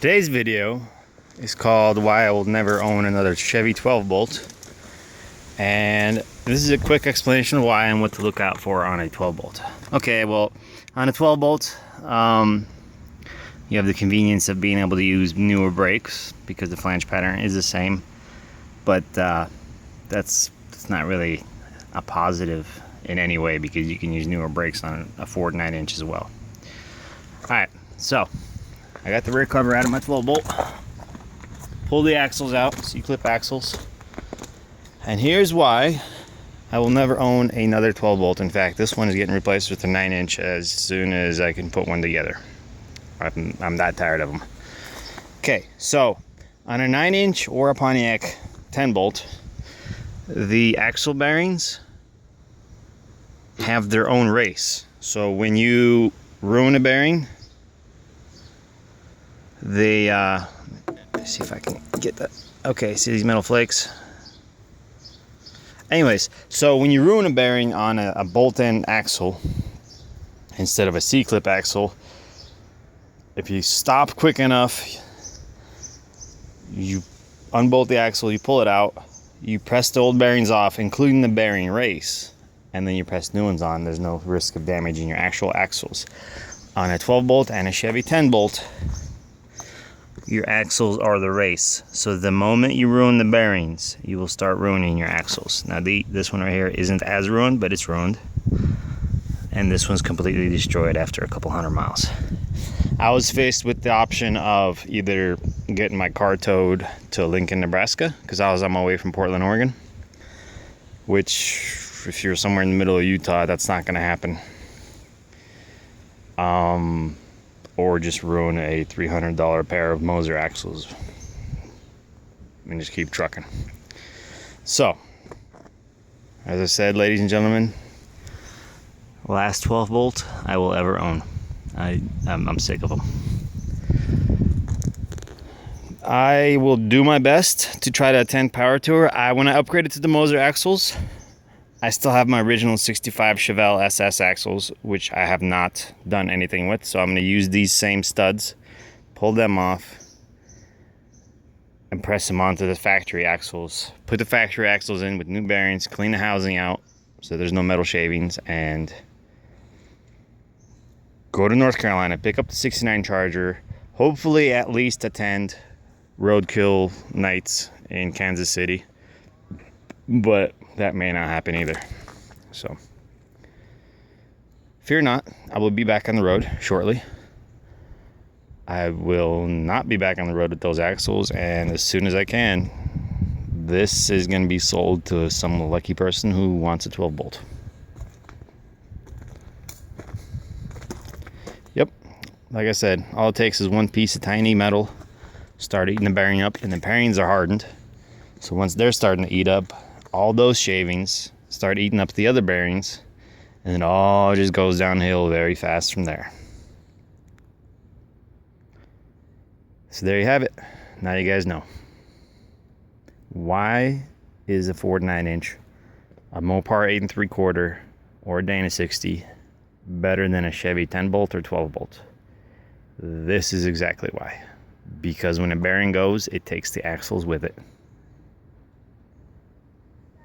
Today's video is called Why I Will Never Own Another Chevy 12 bolt, and this is a quick explanation of why and what to look out for on a 12 bolt. Okay, well, on a 12 bolt, you have the convenience of being able to use newer brakes because the flange pattern is the same, but that's not really a positive in any way because you can use newer brakes on a Ford 9-inch as well. Alright, so I got the rear cover out of my 12 bolt, pull the axles out, C-clip axles, and here's why I will never own another 12 bolt. In fact, this one is getting replaced with a 9-inch as soon as I can put one together. I'm that tired of them. Okay, so on a 9-inch or a Pontiac 10 bolt, the axle bearings have their own race. So when you ruin a bearing, they let's see if I can get that. Okay, see these metal flakes? Anyways, so when you ruin a bearing on a bolt-end axle instead of a C-clip axle, if you stop quick enough, you unbolt the axle, you pull it out, you press the old bearings off, including the bearing race, and then you press new ones on. There's no risk of damaging your actual axles. On a 12 bolt and a Chevy 10 bolt, your axles are the race. So the moment you ruin the bearings, you will start ruining your axles. Now this one right here isn't as ruined, but it's ruined. And this one's completely destroyed after a couple hundred miles. I was faced with the option of either getting my car towed to Lincoln, Nebraska, because I was on my way from Portland, Oregon, which if you're somewhere in the middle of Utah, that's not going to happen. Or just ruin a $300 pair of Moser axles and just keep trucking. So, as I said, ladies and gentlemen, last 12 bolt I will ever own. I'm sick of them. I will do my best to try to attend Power Tour. When I upgraded to the Moser axles, I still have my original 65 Chevelle SS axles, which I have not done anything with. So I'm going to use these same studs, pull them off, and press them onto the factory axles. Put the factory axles in with new bearings, clean the housing out so there's no metal shavings, and go to North Carolina, pick up the 69 Charger, hopefully at least attend roadkill nights in Kansas City. But that may not happen either. So, fear not, I will be back on the road shortly. I will not be back on the road with those axles, and as soon as I can, this is going to be sold to some lucky person who wants a 12 bolt. Yep, like I said, all it takes is one piece of tiny metal, start eating the bearing up, and the bearings are hardened. So once they're starting to eat up, all those shavings start eating up the other bearings, and it all just goes downhill very fast from there. So there you have it. Now you guys know. Why is a Ford 9-inch, a Mopar 8 3/4, or a Dana 60 better than a Chevy 10 bolt or 12 bolt? This is exactly why. Because when a bearing goes, it takes the axles with it.